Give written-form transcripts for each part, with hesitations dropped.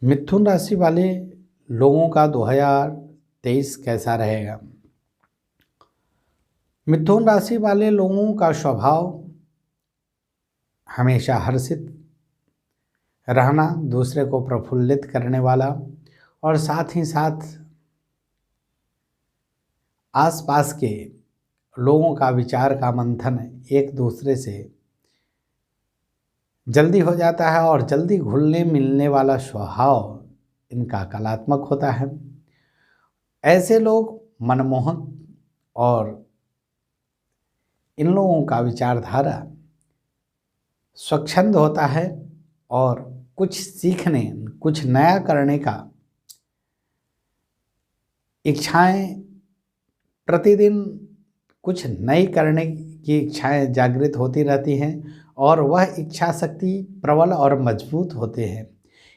मिथुन राशि वाले लोगों का 2023 कैसा रहेगा। मिथुन राशि वाले लोगों का स्वभाव हमेशा हर्षित रहना, दूसरे को प्रफुल्लित करने वाला और साथ ही साथ आसपास के लोगों का विचार का मंथन एक दूसरे से जल्दी हो जाता है और जल्दी घुलने मिलने वाला स्वभाव इनका कलात्मक होता है। ऐसे लोग मनमोहक और इन लोगों का विचारधारा स्वच्छंद होता है और कुछ सीखने, कुछ नया करने का इच्छाएं, प्रतिदिन कुछ नई करने की इच्छाएं जागृत होती रहती हैं और वह इच्छा शक्ति प्रबल और मजबूत होते हैं।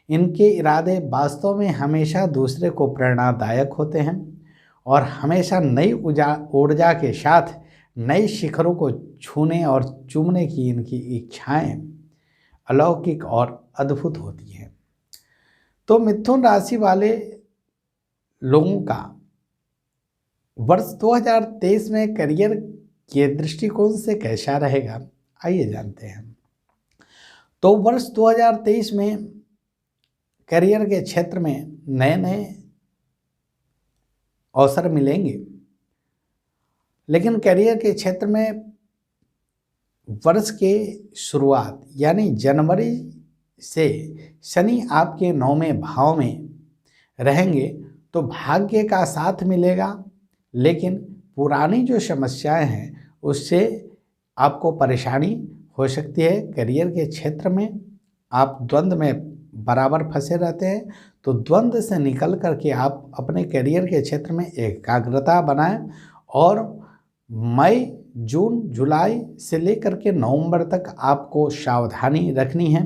इनके इरादे वास्तव में हमेशा दूसरे को प्रेरणादायक होते हैं और हमेशा नई ऊर्जा के साथ नए शिखरों को छूने और चूमने की इनकी इच्छाएं अलौकिक और अद्भुत होती हैं। तो मिथुन राशि वाले लोगों का वर्ष 2023 में करियर के दृष्टिकोण से कैसा रहेगा, आइए जानते हैं। तो वर्ष 2023 में करियर के क्षेत्र में नए नए अवसर मिलेंगे, लेकिन करियर के क्षेत्र में वर्ष के शुरुआत यानी जनवरी से शनि आपके 9वें भाव में रहेंगे तो भाग्य का साथ मिलेगा, लेकिन पुरानी जो समस्याएं हैं उससे आपको परेशानी हो सकती है। करियर के क्षेत्र में आप द्वंद्व में बराबर फंसे रहते हैं, तो द्वंद्व से निकल करके आप अपने करियर के क्षेत्र में एकाग्रता बनाएं और मई, जून, जुलाई से लेकर के नवंबर तक आपको सावधानी रखनी है।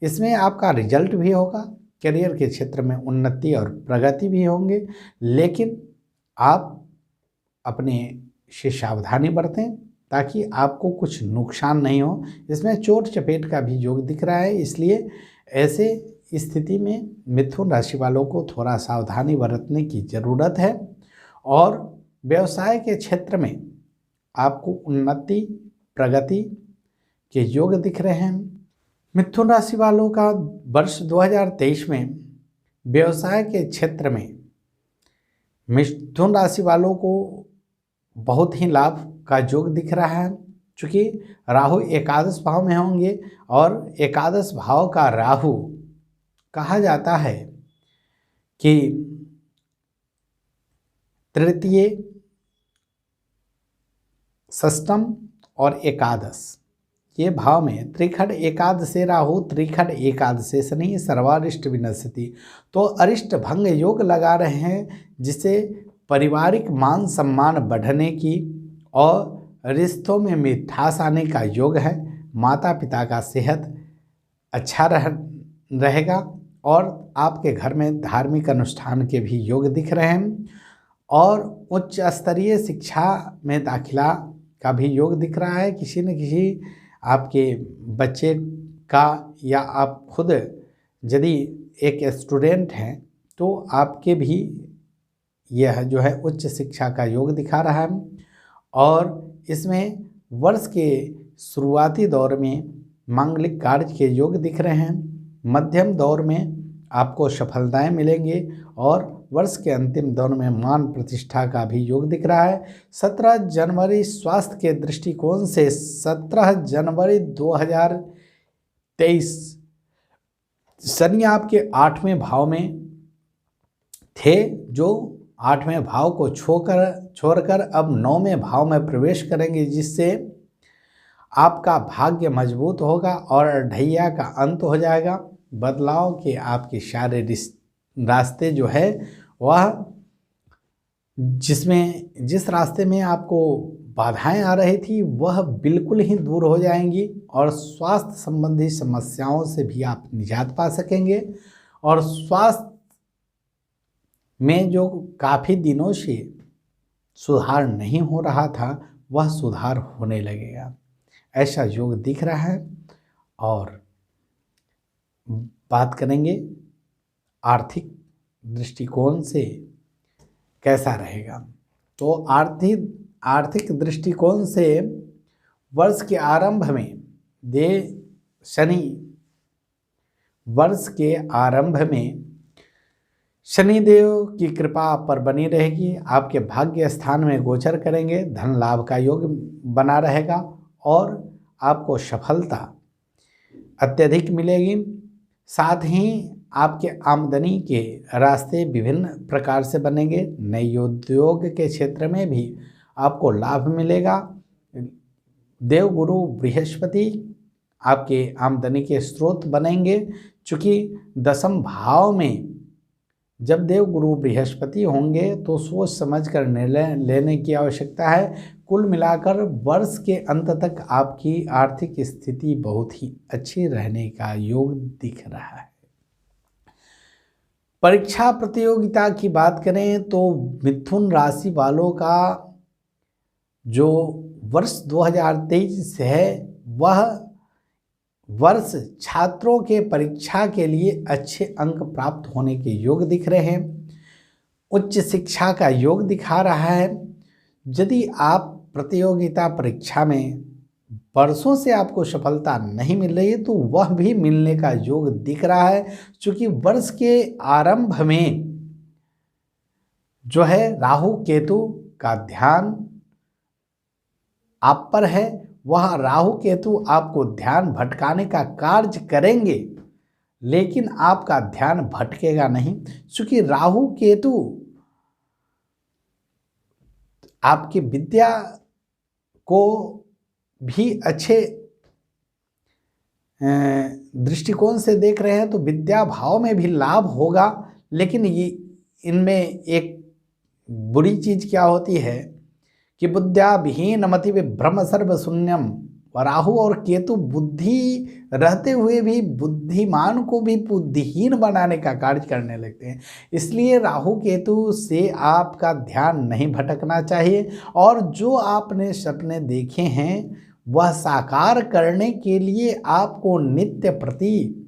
इसमें आपका रिजल्ट भी होगा, करियर के क्षेत्र में उन्नति और प्रगति भी होंगे, लेकिन आप अपने से सावधानी बरतें ताकि आपको कुछ नुकसान नहीं हो। इसमें चोट चपेट का भी योग दिख रहा है, इसलिए ऐसे स्थिति में मिथुन राशि वालों को थोड़ा सावधानी बरतने की ज़रूरत है। और व्यवसाय के क्षेत्र में आपको उन्नति प्रगति के योग दिख रहे हैं। मिथुन राशि वालों का वर्ष 2023 में व्यवसाय के क्षेत्र में मिथुन राशि वालों को बहुत ही लाभ का योग दिख रहा है, चूँकि राहु एकादश भाव में होंगे और एकादश भाव का राहु कहा जाता है कि तृतीय, षष्ठम और एकादश ये भाव में त्रिखंड एकादशे राहु, त्रिखंड एकादशे शनि, सर्वारिष्ट विनश्यति, तो अरिष्ट भंग योग लगा रहे हैं, जिससे पारिवारिक मान सम्मान बढ़ने की और रिश्तों में मिठास आने का योग है। माता पिता का सेहत अच्छा रहेगा और आपके घर में धार्मिक अनुष्ठान के भी योग दिख रहे हैं और उच्च स्तरीय शिक्षा में दाखिला का भी योग दिख रहा है। किसी न किसी आपके बच्चे का या आप खुद यदि एक स्टूडेंट हैं तो आपके भी यह जो है उच्च शिक्षा का योग दिखा रहा है। और इसमें वर्ष के शुरुआती दौर में मांगलिक कार्य के योग दिख रहे हैं। मध्यम दौर में आपको सफलताएं मिलेंगे और वर्ष के अंतिम दौर में मान प्रतिष्ठा का भी योग दिख रहा है। 17 जनवरी स्वास्थ्य के दृष्टिकोण से 17 जनवरी 2023 शनि आपके 8वें भाव में थे, जो 8वें भाव को छोड़कर अब 9वें भाव में प्रवेश करेंगे, जिससे आपका भाग्य मजबूत होगा और ढैया का अंत हो जाएगा। बदलाव के आपके सारे रास्ते जो है वह जिस रास्ते में आपको बाधाएं आ रही थी वह बिल्कुल ही दूर हो जाएंगी और स्वास्थ्य संबंधी समस्याओं से भी आप निजात पा सकेंगे। और स्वास्थ्य में जो काफ़ी दिनों से सुधार नहीं हो रहा था वह सुधार होने लगेगा, ऐसा योग दिख रहा है। और बात करेंगे आर्थिक दृष्टिकोण से कैसा रहेगा। तो आर्थिक दृष्टिकोण से वर्ष के आरंभ में शनिदेव की कृपा आप पर बनी रहेगी। आपके भाग्य स्थान में गोचर करेंगे, धन लाभ का योग बना रहेगा और आपको सफलता अत्यधिक मिलेगी। साथ ही आपके आमदनी के रास्ते विभिन्न प्रकार से बनेंगे। नए उद्योग के क्षेत्र में भी आपको लाभ मिलेगा। देवगुरु बृहस्पति आपके आमदनी के स्रोत बनेंगे। चूँकि दसम भाव में जब देवगुरु बृहस्पति होंगे तो सोच समझकर निर्णय लेने की आवश्यकता है। कुल मिलाकर वर्ष के अंत तक आपकी आर्थिक स्थिति बहुत ही अच्छी रहने का योग दिख रहा है। परीक्षा प्रतियोगिता की बात करें तो मिथुन राशि वालों का जो वर्ष 2023 है वह वर्ष छात्रों के परीक्षा के लिए अच्छे अंक प्राप्त होने के योग दिख रहे हैं। उच्च शिक्षा का योग दिखा रहा है। यदि आप प्रतियोगिता परीक्षा में वर्षों से आपको सफलता नहीं मिल रही है तो वह भी मिलने का योग दिख रहा है। क्योंकि वर्ष के आरंभ में जो है राहु केतु का ध्यान आप पर है, वह राहु केतु आपको ध्यान भटकाने का कार्य करेंगे, लेकिन आपका ध्यान भटकेगा नहीं। क्योंकि राहु केतु आपकी विद्या को भी अच्छे दृष्टिकोण से देख रहे हैं तो विद्या भाव में भी लाभ होगा। लेकिन ये इनमें एक बुरी चीज क्या होती है कि बुद्ध्या विहीन मति विभ्रम सर्व शून्यम। राहु और केतु बुद्धि रहते हुए भी बुद्धिमान को भी बुद्धिहीन बनाने का कार्य करने लगते हैं। इसलिए राहु केतु से आपका ध्यान नहीं भटकना चाहिए और जो आपने सपने देखे हैं वह साकार करने के लिए आपको नित्य प्रति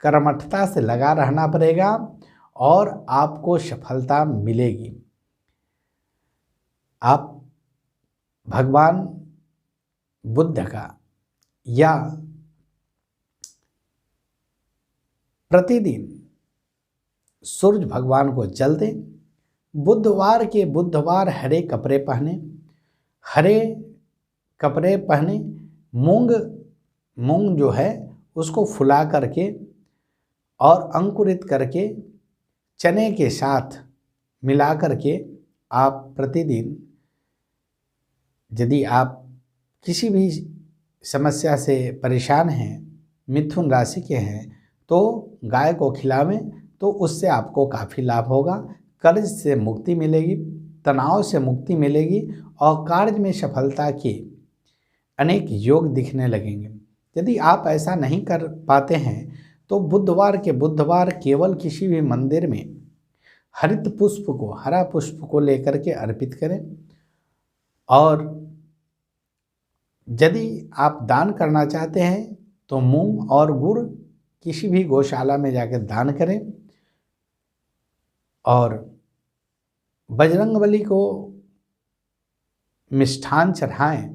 कर्मठता से लगा रहना पड़ेगा और आपको सफलता मिलेगी। आप भगवान बुद्ध का या प्रतिदिन सूर्य भगवान को जल दें। बुधवार के बुधवार हरे कपड़े पहने मूंग जो है उसको फुला करके और अंकुरित करके चने के साथ मिला करके आप प्रतिदिन, यदि आप किसी भी समस्या से परेशान हैं, मिथुन राशि के हैं, तो गाय को खिलावें तो उससे आपको काफ़ी लाभ होगा। कर्ज से मुक्ति मिलेगी, तनाव से मुक्ति मिलेगी और कार्य में सफलता के अनेक योग दिखने लगेंगे। यदि आप ऐसा नहीं कर पाते हैं तो बुधवार के बुधवार केवल किसी भी मंदिर में हरा पुष्प को लेकर के अर्पित करें। और यदि आप दान करना चाहते हैं तो मूंग और गुड़ किसी भी गौशाला में जाकर दान करें और बजरंगबली को मिष्ठान चढ़ाएं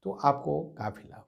तो आपको काफ़ी लाभ